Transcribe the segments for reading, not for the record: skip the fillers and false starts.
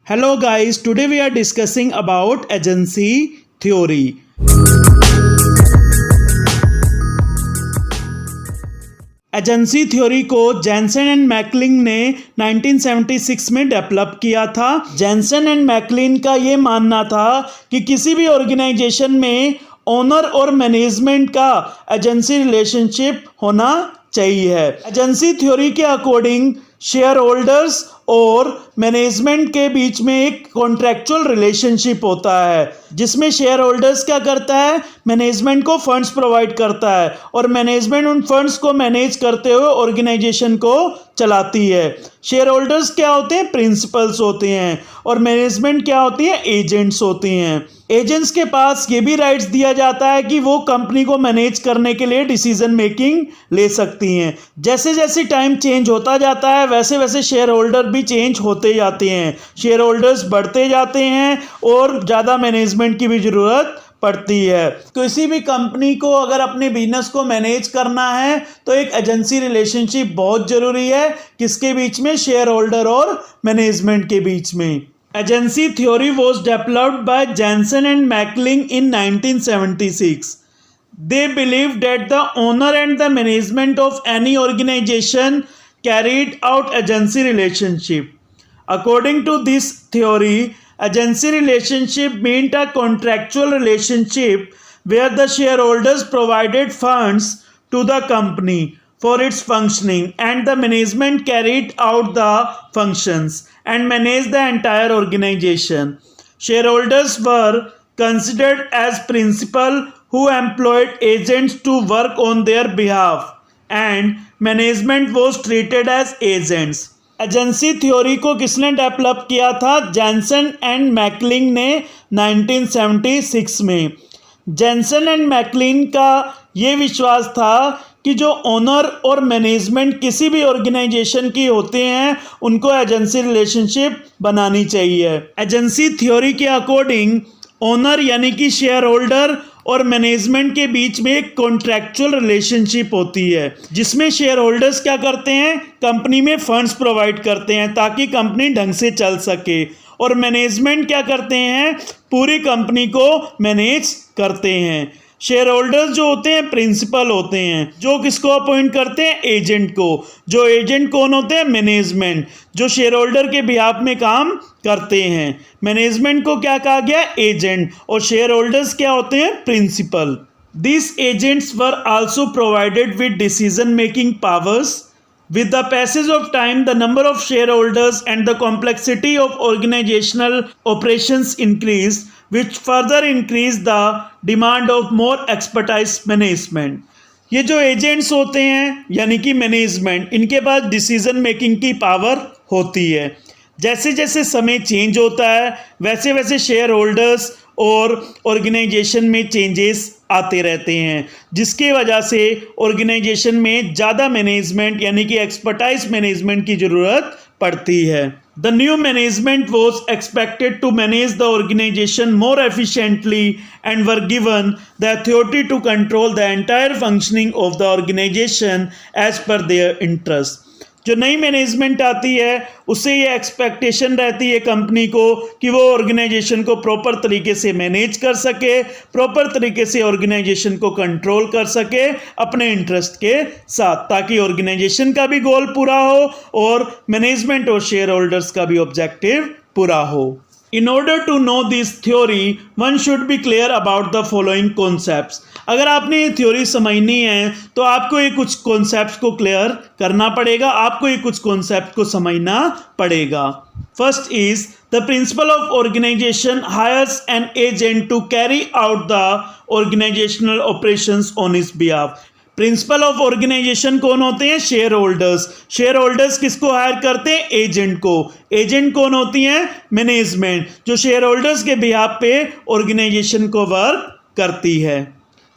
Hello guys, today we are discussing about agency theory. Agency theory को Jansen and McLean ने 1976 में develop किया था। जैनसन एंड मैकलिन का ये मानना था कि किसी भी ऑर्गेनाइजेशन में ओनर और मैनेजमेंट का एजेंसी रिलेशनशिप होना चाहिए। एजेंसी थ्योरी के अकॉर्डिंग शेयर होल्डर्स और मैनेजमेंट के बीच में एक कॉन्ट्रैक्चुअल रिलेशनशिप होता है, जिसमें शेयर होल्डर्स क्या करता है, मैनेजमेंट को फंड्स प्रोवाइड करता है और मैनेजमेंट उन फंड्स को मैनेज करते हुए ऑर्गेनाइजेशन को चलाती है। शेयर होल्डर्स क्या होते हैं, प्रिंसिपल्स होते हैं और मैनेजमेंट क्या होती है, एजेंट्स होती हैं। एजेंट्स के पास ये भी राइट्स दिया जाता है कि वो कंपनी को मैनेज करने के लिए डिसीजन मेकिंग ले सकती हैं। जैसे जैसे टाइम चेंज होता जाता है वैसे वैसे शेयर होल्डर भी चेंज होते जाते हैं, शेयर होल्डर्स बढ़ते जाते हैं और ज़्यादा मैनेजमेंट की भी ज़रूरत पड़ती है। किसी भी कंपनी को अगर अपने बिजनेस को मैनेज करना है तो एक एजेंसी रिलेशनशिप बहुत ज़रूरी है, किसके बीच में, शेयर होल्डर और मैनेजमेंट के बीच में। Agency theory was developed by Jansen and Macklin in 1976. They believed that the owner and the management of any organization carried out agency relationship. According to this theory, agency relationship meant a contractual relationship where the shareholders provided funds to the company for its functioning and the management carried out the functions and managed the entire organization. Shareholders were considered as principal who employed agents to work on their behalf and management was treated as agents. Agency theory को किसने develop किया था, Jansen and McLean ने 1976 में। Jansen and McLean का ये विश्वास था कि जो ओनर और मैनेजमेंट किसी भी ऑर्गेनाइजेशन की होते हैं उनको एजेंसी रिलेशनशिप बनानी चाहिए। एजेंसी थ्योरी के अकॉर्डिंग ओनर यानी कि शेयर होल्डर और मैनेजमेंट के बीच में एक कॉन्ट्रैक्चुअल रिलेशनशिप होती है, जिसमें शेयर होल्डर्स क्या करते हैं, कंपनी में फंड्स प्रोवाइड करते हैं ताकि कंपनी ढंग से चल सके और मैनेजमेंट क्या करते हैं, पूरी कंपनी को मैनेज करते हैं। शेयर होल्डर्स जो होते हैं प्रिंसिपल होते हैं, जो किसको अपॉइंट करते हैं, एजेंट को। जो एजेंट कौन होते हैं, मैनेजमेंट, जो शेयर होल्डर के बिहाफ में काम करते हैं। मैनेजमेंट को क्या कहा गया, एजेंट, और शेयर होल्डर्स क्या होते हैं, principal. This agents were also provided with decision making powers. With the passage of time, the number of shareholders and the complexity of organizational operations increased, which further increased the demand of more expertise management. ये जो agents होते हैं यानी कि management, इनके पास decision making की power होती है। जैसे जैसे समय चेंज होता है वैसे वैसे शेयर होल्डर्स और ऑर्गेनाइजेशन में चेंजेस आते रहते हैं, जिसकी वजह से ऑर्गेनाइजेशन में ज़्यादा मैनेजमेंट यानी कि एक्सपर्टाइज मैनेजमेंट की ज़रूरत पड़ती है। The new management was expected to manage the organisation more efficiently and were given the authority to control the entire functioning of the organisation as per their interest. जो नई management आती है उससे ये एक्सपेक्टेशन रहती है कंपनी को कि वो ऑर्गेनाइजेशन को प्रॉपर तरीके से मैनेज कर सके, प्रॉपर तरीके से ऑर्गेनाइजेशन को कंट्रोल कर सके अपने इंटरेस्ट के साथ, ताकि ऑर्गेनाइजेशन का भी गोल पूरा हो और मैनेजमेंट और शेयर होल्डर्स का भी ऑब्जेक्टिव पूरा हो। In order to know this theory, one should be clear about the following concepts. अगर आपने ये थ्योरी समझनी है तो आपको ये कुछ कॉन्सेप्ट्स को क्लियर करना पड़ेगा, आपको ये कुछ कॉन्सेप्ट को समझना पड़ेगा। First is the principal of organisation hires an agent to carry out the organisational operations on his behalf. Principal of organisation कौन होते हैं, शेयर होल्डर्स। शेयर होल्डर्स किसको हायर करते हैं, एजेंट को। एजेंट कौन होती हैं, मैनेजमेंट, जो शेयर होल्डर्स के बिहाफ पे ऑर्गेनाइजेशन को वर्क करती है।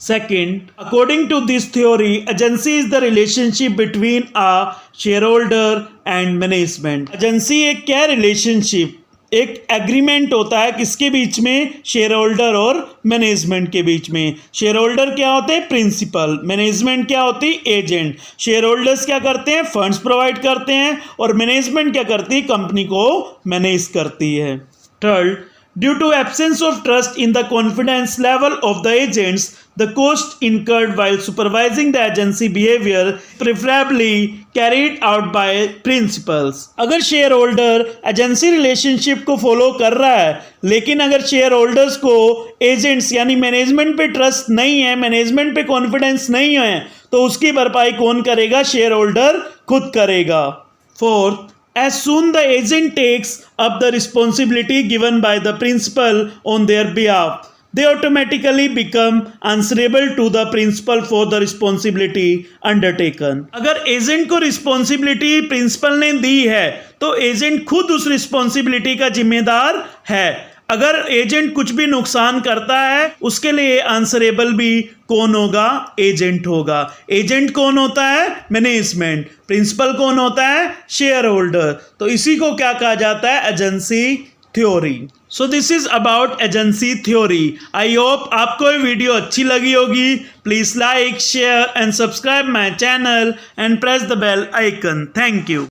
Second, according to this theory, agency is the relationship between a share holder and management. Agency एक क्या रिलेशनशिप एक एग्रीमेंट होता है किसके बीच में, शेयर होल्डर और मैनेजमेंट के बीच में। शेयर होल्डर क्या होते हैं, प्रिंसिपल, मैनेजमेंट क्या होती है, एजेंट। शेयर होल्डर्स क्या करते हैं, फंड्स प्रोवाइड करते हैं, और मैनेजमेंट क्या करती है, कंपनी को मैनेज करती है। Third, due to absence of trust in the confidence level of the agents, the cost incurred while supervising the agency behavior preferably carried out by principals। अगर शेयर होल्डर एजेंसी रिलेशनशिप को follow कर रहा है, लेकिन अगर share holders को agents यानी management पे ट्रस्ट नहीं है, मैनेजमेंट पे कॉन्फिडेंस नहीं है, तो उसकी भरपाई कौन करेगा, शेयर होल्डर खुद करेगा। Fourth, as soon the agent takes up the responsibility given by the principal on their behalf, they automatically become answerable to the principal for the responsibility undertaken। अगर एजेंट को रिस्पॉन्सिबिलिटी प्रिंसिपल ने दी है तो agent खुद उस responsibility का जिम्मेदार है। अगर एजेंट कुछ भी नुकसान करता है उसके लिए आंसरेबल भी कौन होगा, एजेंट होगा। एजेंट कौन होता है, मैनेजमेंट। प्रिंसिपल कौन होता है, शेयर होल्डर। तो इसी को क्या कहा जाता है, agency theory. So this is about agency theory. I hope आपको ये वीडियो अच्छी लगी होगी। Please like, share and subscribe my channel and press the bell icon. Thank you.